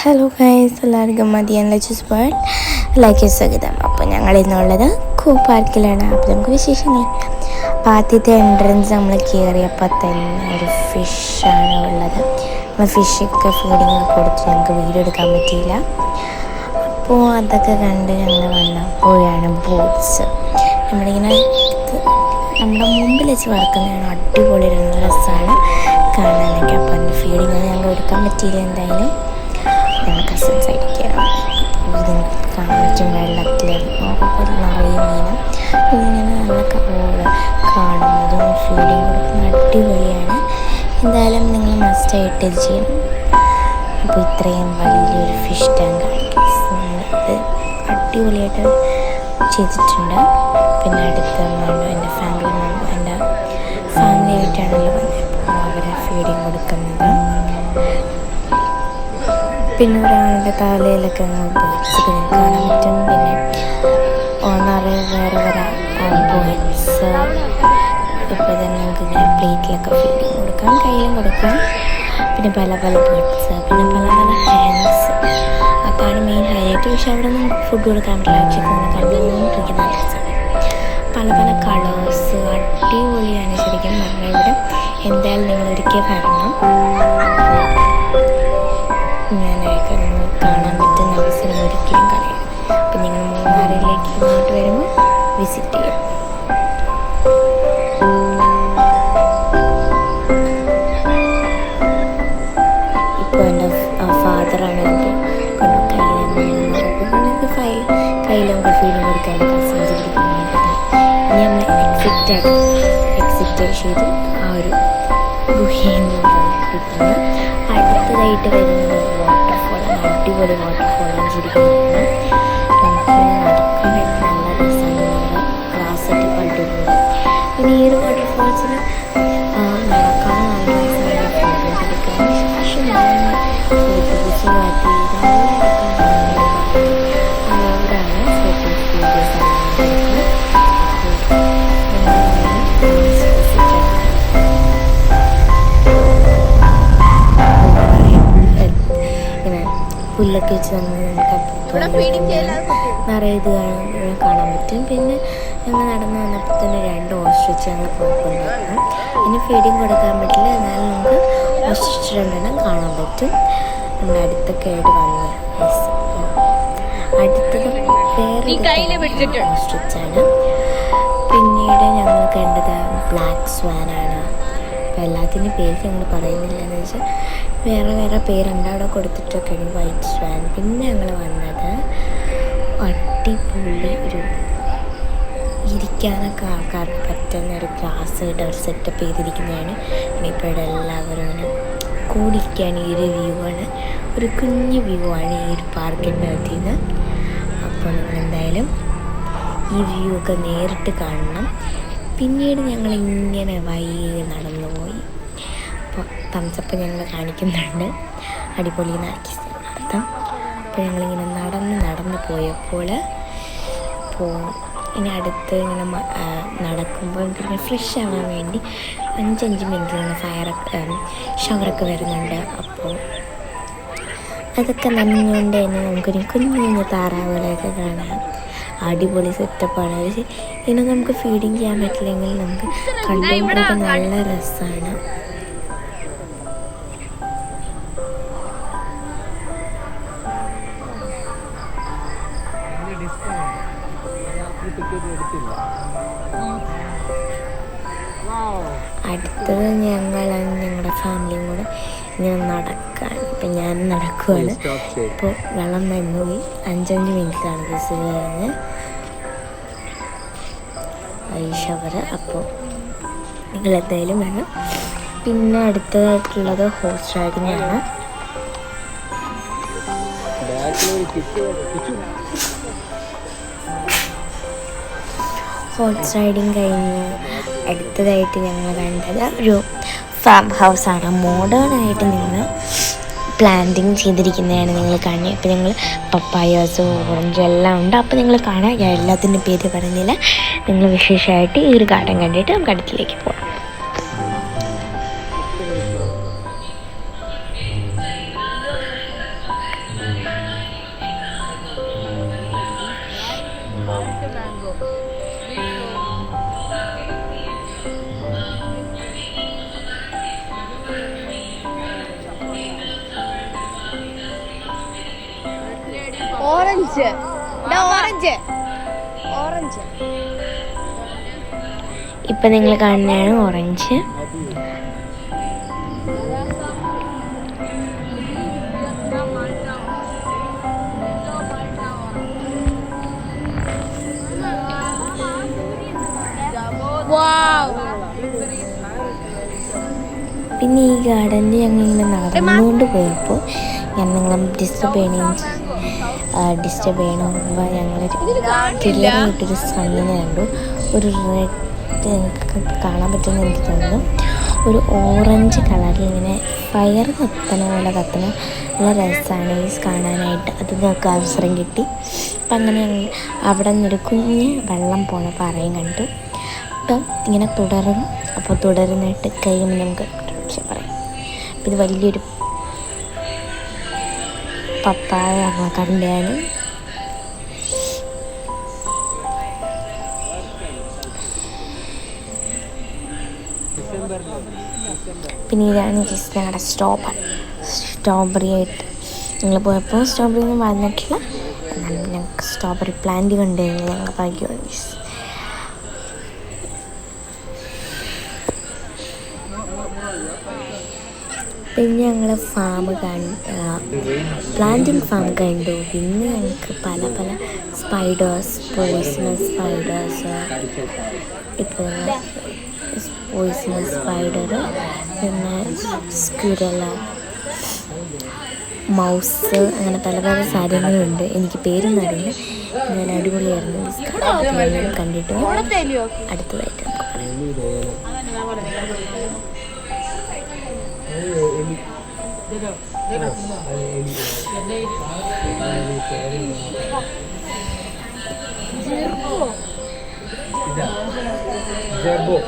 Hello guys, എല്ലാവർക്കും മതിയാൻ ലച്ചസ് world സ്വാഗതം. അപ്പോൾ ഞങ്ങൾ ഇന്നുള്ളത് പാർക്കിലാണ്. അപ്പോൾ നമുക്ക് വിശേഷങ്ങൾ. അപ്പോൾ ആദ്യത്തെ എൻട്രൻസ് നമ്മൾ കയറിയപ്പോൾ തന്നെ ഒരു ഫിഷാണ് ഉള്ളത്. നമ്മൾ ഫിഷൊക്കെ ഫീഡിങ് കൊടുത്ത് ഞങ്ങൾക്ക് വീഡിയോ എടുക്കാൻ പറ്റിയില്ല. അപ്പോൾ അതൊക്കെ കണ്ട് ഞങ്ങൾ വന്നപ്പോഴാണ് ബോട്ട്സ് നമ്മളിങ്ങനെ നമ്മുടെ മുമ്പിൽ വെച്ച് വറക്കുന്നതാണ്. അടിപൊളി രസമാണ് കാണാനൊക്കെ. അപ്പോൾ അതിൻ്റെ ഫീഡിങ് ഞങ്ങൾക്ക് എടുക്കാൻ പറ്റിയില്ല. എന്തായാലും ഞങ്ങൾ കസിൻസ് ആയിരിക്കുകയാണ്. ഇത് കാണാൻ പറ്റും. വെള്ളത്തിൽ നിറയെ മീനും ഇങ്ങനെ നല്ല കാണുന്നതും ഫീഡിങ് കൊടുക്കുന്ന അടിപൊളിയാണ്. എന്തായാലും നിങ്ങൾ മസ്റ്റായിട്ട് ഇത് ചെയ്യും. അപ്പോൾ ഇത്രയും വലിയൊരു ഫിഷ് ടാങ്ക് ഇത് അടിപൊളിയായിട്ട് ചെയ്തിട്ടുണ്ട്. പിന്നെ അടുത്ത് എൻ്റെ ഫാമിലി ആയിട്ടാണല്ലോ വന്നത്. അപ്പോൾ അവരെ ഫീഡിങ് കൊടുക്കുന്നത്. പിന്നെ ഒരാളുടെ തലയിലൊക്കെ ബോട്ട്സ് കാണാൻ പറ്റും. പിന്നെ വേറെ ബോട്ട്സ് ഇപ്പോൾ തന്നെ നമുക്ക് ഇങ്ങനെ പ്ലേറ്റിലൊക്കെ ഫീഡിങ് കൊടുക്കാം, കയ്യിലും കൊടുക്കാം. പിന്നെ പല ബോട്ട്സ്, പിന്നെ പല ഹാൻഡ്സ്. അതാണ് മെയിൻ ഹൈലൈറ്റ്. പക്ഷെ അവിടെ ഒന്നും ഫുഡ് കൊടുക്കാൻ പറ്റില്ല. പക്ഷെ കണ്ടുകൊണ്ടിരിക്കുന്ന പല കളേഴ്സ് അടിപൊളിയാണ് ശരിക്കും പറഞ്ഞാൽ. ഇവിടെ എന്തായാലും നിങ്ങൾ ഒരിക്കൽ വരണം. ഞാനൊക്കെ നിങ്ങൾ കാണാൻ പറ്റുന്ന അവസരം ഒരിക്കലും കളയാം. അപ്പം നിങ്ങൾ മൂന്നാറിലേക്ക് ഇങ്ങോട്ട് വരുമ്പോൾ വിസിറ്റ് ചെയ്യാം. ഇപ്പോൾ എൻ്റെ ഫാദറാണ് കയ്യിൽ നമുക്ക് ഫീലിംഗ് കൊടുക്കാൻ കസിൻസ് കൊടുക്കുന്നുണ്ട്. ഇനി നമ്മൾ എക്സിറ്റ് ചെയ്ത് ആ ഒരു ഗുഹയിൽ കിട്ടുന്നത്. അടുത്തതായിട്ട് വരുന്നത് വാട്ടർഫോളാണ്. അടിപൊളി വാട്ടർഫോളാണ് ശരിക്കും. നമുക്ക് നടക്കാനായിട്ട് നല്ല രസമാണ്. ക്ലാസ്സൊക്കെ കണ്ടിട്ടുണ്ട്. പിന്നെ ഈ ഒരു വാട്ടർഫോൾസിന് നടക്കാൻ നല്ല രസമാണ്. ഫോട്ടോസ് എടുക്കാൻ പക്ഷേ ഫോട്ടോസ് മാറ്റി അവരാണ് ഫോട്ടോസ് വീഡിയോസ് പുല്ലൊക്കെ വെച്ച് നിറയെ ഇത് കാണാൻ പറ്റും. പിന്നെ ഞങ്ങൾ നടന്ന് വന്നപ്പോൾ തന്നെ 2 ഓസ്ട്രിച്ച് ഞങ്ങൾ പോയിക്കൊണ്ടിരുന്നു. ഇനി ഫീഡിങ് കൊടുക്കാൻ പറ്റില്ല, എന്നാലും നമുക്ക് ഓസ്ട്രിച്ച് 2 കാണാൻ പറ്റും. നമ്മുടെ അടുത്തൊക്കെ ആയിട്ട് വന്നു. അടുത്തത് വേറെ ഓസ്ട്രിച്ചാണ്. പിന്നീട് ഞങ്ങൾ കണ്ടത് ബ്ലാക്ക് സ്വാനാണ്. അപ്പോൾ എല്ലാത്തിൻ്റെ പേര് ഞങ്ങൾ പറയുന്നില്ല എന്ന് വെച്ചാൽ വേറെ പേരുണ്ട് അവിടെ കൊടുത്തിട്ടൊക്കെയാണ്. White swan. പിന്നെ ഞങ്ങൾ വന്നത് അടിപൊളി ഒരു ഇരിക്കാനൊക്കെ ആൾക്കാർക്ക് പറ്റുന്ന ഒരു ഗ്ലാസ് സെറ്റപ്പ് ചെയ്തിരിക്കുന്നതാണ്. ഇനിയിപ്പോൾ ഇവിടെ എല്ലാവരും ഇങ്ങനെ കൂടിയിരിക്കുകയാണ്. ഈ ഒരു വ്യൂ ആണ്, ഒരു കുഞ്ഞു വ്യൂ ആണ് ഈ ഒരു പാർക്കിൻ്റെ അകത്ത് നിന്ന്. അപ്പോൾ നിങ്ങൾ എന്തായാലും ഈ വ്യൂ ഒക്കെ നേരിട്ട് കാണണം. പിന്നീട് ഞങ്ങളിങ്ങനെ വൈകി നടന്നു പോയി. അപ്പോൾ തംസപ്പ് ഞങ്ങൾ കാണിക്കുന്നുണ്ട്. അടിപൊളി അർത്ഥം. അപ്പോൾ ഞങ്ങളിങ്ങനെ നടന്ന് പോയപ്പോൾ ഇനി അടുത്ത് ഇങ്ങനെ നടക്കുമ്പോൾ പിന്നെ ഫ്രഷ് ആവാൻ വേണ്ടി 5 മിനിറ്റ് ഷവറൊക്കെ വരുന്നുണ്ട്. അപ്പോൾ അതൊക്കെ നനഞ്ഞുകൊണ്ട് തന്നെ നമുക്കൊരു കുഞ്ഞു താറാവുകളെയൊക്കെ കാണാം. അടിപൊളി സെറ്റപ്പാണ്. ഇനി നമുക്ക് ഫീഡിങ് ചെയ്യാൻ പറ്റില്ലെങ്കിൽ നമുക്ക് കണ്ടുകൊണ്ടൊക്കെ നല്ല രസമാണ്. അടുത്തത് ഞങ്ങളുടെ ഫാമിലിയും കൂടെ ഇങ്ങനെ നടക്കാൻ. ഇപ്പം ഞാൻ നടക്കുവാണ്. ഇപ്പോൾ വെള്ളം നിന്ന് പോയി. 5 മിനിറ്റാണ് ബസ് കഴിഞ്ഞ് ഈ ഷവർ. അപ്പോൾ നിങ്ങൾ എന്തായാലും വേണം. പിന്നെ അടുത്തതായിട്ടുള്ളത് ഹോഴ്സ് റൈഡിങ് ആണ്. ഹോഴ്സ് റൈഡിങ് കഴിഞ്ഞ് അടുത്തതായിട്ട് ഞങ്ങൾ കണ്ടത് ഒരു ഫാം ഹൗസാണ്. മോഡേണായിട്ട് നിങ്ങൾ പ്ലാന്റിങ് ചെയ്തിരിക്കുന്നതാണ് നിങ്ങൾ കാണുന്നത്. ഇപ്പോൾ ഞങ്ങൾ പപ്പായാസ്, ഓറഞ്ച് എല്ലാം ഉണ്ട്. അപ്പോൾ നിങ്ങൾ കാണാൻ ഞാൻ എല്ലാത്തിൻ്റെ പേര് പറഞ്ഞില്ല. നിങ്ങൾ വിശേഷമായിട്ട് ഈ ഒരു ഗാർഡൻ കണ്ടിട്ട് നമുക്ക് അടുത്തിലേക്ക് പോകാം. Orange orange orange. ഇപ്പം നിങ്ങൾ കാണുന്നതാണ് ഓറഞ്ച്. പിന്നെ ഈ ഗാർഡനിൽ ഞങ്ങൾ ഇങ്ങനെ നടന്നുകൊണ്ട് പോയപ്പോൾ ഞാൻ നിങ്ങളെ ഡിസ്റ്റർബ് ചെയ്യണമെന്ന് ഞങ്ങൾ ക്ലിയറായിട്ടൊരു സണ്ണിനെ കണ്ടു. ഒരു റെഡ്, നിങ്ങൾക്ക് കാണാൻ പറ്റുമെന്ന് എനിക്ക് തോന്നുന്നു, ഒരു ഓറഞ്ച് കളറിൽ ഇങ്ങനെ ഫയർ കത്തണ പോലെ കത്തണ നല്ല രസമാണ് ഈ കാണാനായിട്ട്. അത് നോക്കാൻ അവസരം കിട്ടി. അപ്പം അങ്ങനെ അവിടെ നിന്നൊരു കുഞ്ഞ് വെള്ളം പോണ പാറയും കണ്ടു. അപ്പം ഇങ്ങനെ തുടരും. അപ്പോൾ തുടരുന്നിട്ട് കഴിയുമ്പോൾ നമുക്ക് പക്ഷെ പറയാം. അപ്പം ഇത് വലിയൊരു പപ്പായ കണ്ടാണ്. പിന്നെ ഇതാണ് ജസ്റ്റ് ഞങ്ങളുടെ സ്ട്രോബെറി ആയിട്ട് ഞങ്ങൾ പോയപ്പോൾ സ്ട്രോബെറി ഒന്നും വന്നിട്ടില്ല. എന്നാലും ഞങ്ങൾക്ക് സ്ട്രോബെറി പ്ലാന്റ് കണ്ടുകഴിഞ്ഞാൽ ഞങ്ങൾ ഭാഗ്യമാണ്. പിന്നെ ഞങ്ങൾ പ്ലാന്റിങ് ഫാം കണ്ടു. പിന്നെ ഞങ്ങൾക്ക് പല പല സ്പൈഡേഴ്സ്, പോയിസണസ് സ്പൈഡേഴ്സ്, ഇപ്പോൾ പോയിസണസ് സ്പൈഡർ, പിന്നെ സ്ക്വിറൽ, മൗസ്, അങ്ങനെ പല പല സാധനങ്ങളുണ്ട്. എനിക്ക് പേരൊന്നും അറിയില്ല. ഞാൻ അടിപൊളിയായിരുന്നു കണ്ടിട്ട്. അടുത്തതായിട്ട് നമുക്ക്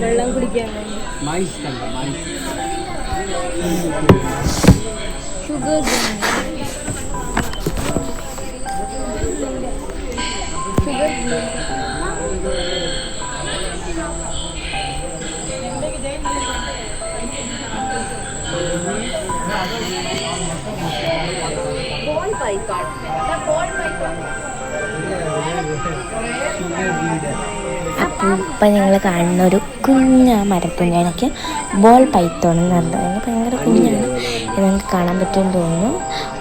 വെള്ളം കുടിക്കാൻ ഷുഗർ അപ്പോൾ ഇപ്പം ഞങ്ങൾ കാണുന്ന ഒരു കുഞ്ഞ മരത്തിൻ്റെ എനിക്ക് ബോൾ പൈത്തോൺ എന്ന് പറഞ്ഞത് ഭയങ്കര കുഞ്ഞാണ്. ഇത് നിങ്ങൾക്ക് കാണാൻ പറ്റുമെന്ന് തോന്നുന്നു.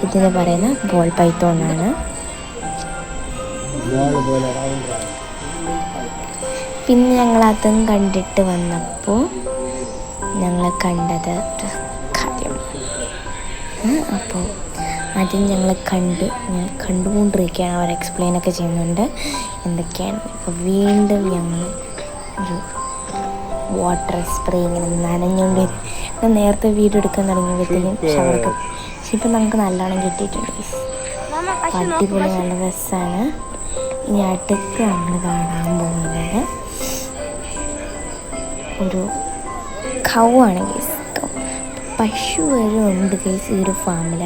ഇതിന് പറയുന്ന ബോൾ പൈത്തോണാണ്. പിന്നെ ഞങ്ങൾ അതും കണ്ടിട്ട് വന്നപ്പോൾ ഞങ്ങൾ കണ്ടത് ഒരു കാര്യം. അപ്പോൾ ആദ്യം ഞങ്ങൾ കണ്ടുകൊണ്ടിരിക്കുകയാണ്. അവർ എക്സ്പ്ലെയിനൊക്കെ ചെയ്യുന്നുണ്ട് എന്തൊക്കെയാണ്. അപ്പോൾ വീണ്ടും ഞങ്ങൾ ഒരു വാട്ടർ സ്പ്രേ ഇങ്ങനെ നനഞ്ഞുകൊണ്ട് നേരത്തെ വീഡിയോ എടുക്കാൻ തുടങ്ങിയപ്പോഴത്തേക്കും ഷവർക്ക്, പക്ഷെ ഇപ്പം നമുക്ക് നല്ലോണം കിട്ടിയിട്ടുണ്ട്. അടിപൊളി നല്ല രസമാണ്. ഇനി അടുത്ത് നമ്മൾ കാണാൻ പോകുന്നത് ഒരു കൗവാണ് ഗൈസ്. പശു വരെ ഉണ്ട് ഗൈസ് ഈ ഒരു ഫാമിൽ.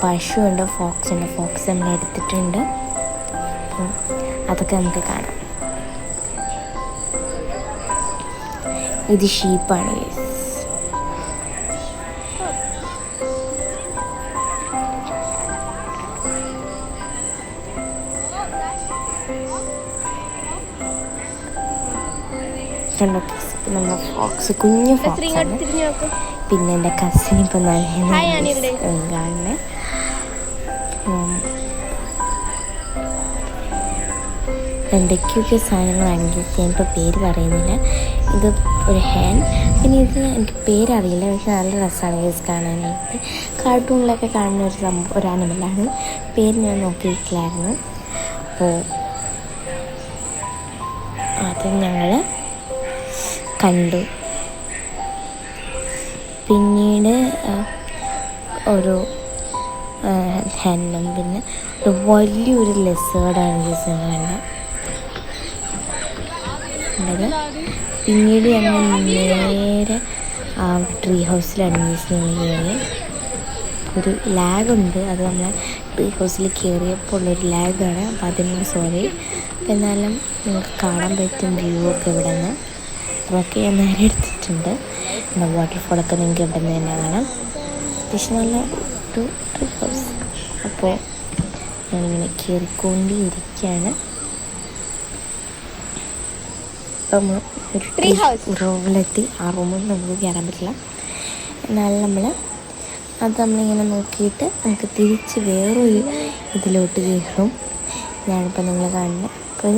പശുവുണ്ട്, ഫോക്സ് ഉണ്ട്. ഫോക്സ് നമ്മൾ എടുത്തിട്ടുണ്ട്. അപ്പം അതൊക്കെ നമുക്ക് കാണാം. ഇത് ഷീപ്പാണ് ഗൈസ്. നമ്മുടെ ഫോക്സ്, കുഞ്ഞു ഫോക്സാണ്. പിന്നെ എൻ്റെ കസിൻ ഇപ്പം കാണുന്നത് എന്തൊക്കെയൊക്കെ സാധനങ്ങളാണെങ്കിൽ ഞാനിപ്പോൾ പേര് പറയുന്നില്ല. ഇത് ഒരു ഹാൻ. പിന്നെ ഇത് എനിക്ക് പേരറിയില്ല, പക്ഷെ നല്ല രസമാണ് ഗൈസ് കാണാനായിട്ട്. കാർട്ടൂണിലൊക്കെ കാണുന്ന ഒരു ആനിമലാണ്. പേര് ഞാൻ നോക്കിയിരിക്കലായിരുന്നു. അപ്പോൾ അത് ഞങ്ങൾ കണ്ടു. പിന്നീട് ഒരു ഹെന്നും പിന്നെ ഒരു വലിയൊരു ലെസേർഡാണ് ഗൈസ് ഞങ്ങൾ കണ്ടത്. പിന്നീട് ഞങ്ങൾ നേരെ ആ ട്രീ ഹൗസിലാണ് ഗൈസ് ഞങ്ങൾ കയറി. ഒരു ലാഗുണ്ട്, അത് നമ്മൾ ട്രീ ഹൗസിൽ കയറിയപ്പോൾ ഉള്ളൊരു ലാഗാണ്. അപ്പോൾ അതിനോട് സോറി. എന്നാലും നിങ്ങൾക്ക് കാണാൻ പറ്റും വ്യൂ ഒക്കെ ഇവിടെ നിന്ന്. അതൊക്കെ ഞാൻ നേരെ എടുത്തിട്ടുണ്ട്. വാട്ടർഫോളൊക്കെ നിങ്ങൾക്ക് ഇവിടെ നിന്ന് തന്നെ കാണാം. അത്യാവശ്യം നല്ല ഒരു ട്രീ ഹൗസ്. അപ്പോൾ ഞാനിങ്ങനെ കയറിക്കൊണ്ടിരിക്കുകയാണ്. അപ്പം ഒരു ട്രീ ഹൗസ് റൂമിലെത്തി. ആ റൂമിൽ നമുക്ക് കയറാൻ പറ്റില്ല. എന്നാലും നമ്മളിങ്ങനെ നോക്കിയിട്ട് നമുക്ക് തിരിച്ച് വേറൊരു ഇതിലോട്ട് കയറും. ഞാനിപ്പോൾ നിങ്ങൾ കാണുന്നത് അപ്പോൾ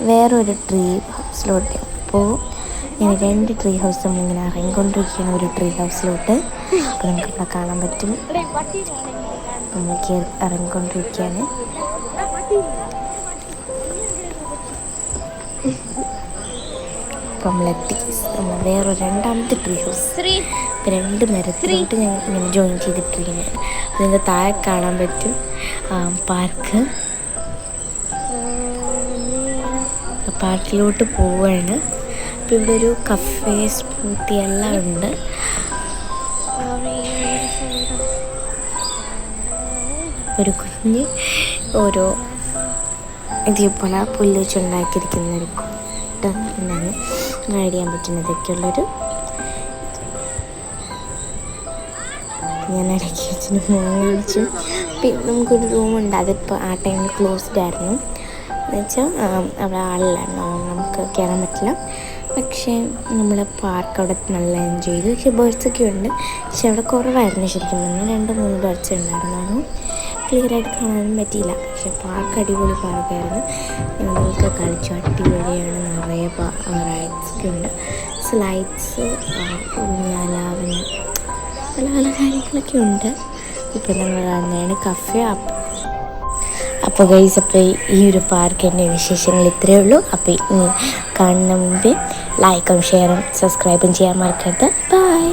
വേറൊരു ട്രീ ഹൗസിലോട്ട്. അപ്പോൾ ഇങ്ങനെ 2 ട്രീ ഹൗസ് നമ്മളിങ്ങനെ ഇറങ്ങിക്കൊണ്ടിരിക്കുകയാണ് ഒരു ട്രീ ഹൗസിലോട്ട്. അപ്പോൾ നമുക്ക് ഇവിടെ കാണാൻ പറ്റും. നമ്മൾ ഇറങ്ങിക്കൊണ്ടിരിക്കുകയാണ്. അപ്പോൾ നമ്മളെത്തി നമ്മൾ വേറൊരു 2ാമത്തെ ട്രീ ഹൗസ്. 2 മരത്തിലോട്ട് ഞാൻ ഇങ്ങനെ ജോയിൻ ചെയ്തിട്ടിരിക്കുന്നത്. അതിൻ്റെ താഴെ കാണാൻ പറ്റും പാർക്ക്. പാർക്കിലോട്ട് പോവുകയാണ്. അപ്പോൾ ഇവിടെ ഒരു കഫേ സ്മൂത്തി എല്ലാം ഉണ്ട്. ഒരു കുഞ്ഞ് ഓരോ ഇതേപോലെ പുല്ല് വെച്ചുണ്ടാക്കിയിരിക്കുന്ന ഒരു കൂട്ട് എന്നാണ് റൈഡ് ചെയ്യാൻ പറ്റുന്നതൊക്കെയുള്ളൊരു. ഞാൻ ഇടയ്ക്ക് വെച്ചിട്ട് വിളിച്ചു. പിന്നെ നമുക്കൊരു റൂമുണ്ട്, അതിപ്പോൾ ആ ടൈമിൽ ക്ലോസ്ഡ് ആയിരുന്നു. എന്നുവെച്ചാൽ അവിടെ ആളില്ലായിരുന്നു, നമുക്ക് കയറാൻ പറ്റില്ല. പക്ഷേ നമ്മൾ പാർക്ക് അവിടെ നല്ല എൻജോയ് ചെയ്തു. പക്ഷേ ബേർഡ്സൊക്കെ ഉണ്ട്, പക്ഷെ അവിടെ കുറവായിരുന്നു. ശരിക്കും പറഞ്ഞാൽ 2-3 ബേർഡ്സ് ഉണ്ടായിരുന്നു. ക്ലിയറായിട്ട് കാണാനും പറ്റിയില്ല. പക്ഷേ പാർക്ക് അടിപൊളി പാർക്കായിരുന്നു. ഞങ്ങൾക്ക് കളിച്ചു, അടിപൊളിയാണ്. നിറയെ റൈഡ്സൊക്കെ ഉണ്ട്, സ്ലൈഡ്സ്, ഊഞ്ഞാലാവിന് പല പല കാര്യങ്ങളൊക്കെ ഉണ്ട്. ഇപ്പം നമ്മൾ കാണുന്നതാണ് കഫേ. അപ്പോൾ ഗൈസ്, അപ്പോൾ ഈ ഒരു പാർക്കിൻ്റെ വിശേഷങ്ങൾ ഇത്രയേ ഉള്ളൂ. അപ്പോൾ ഇനി കാണുന്ന മുമ്പേ ലൈക്കും ഷെയറും സബ്സ്ക്രൈബും ചെയ്യാൻ മറക്കരുത്. ബൈ.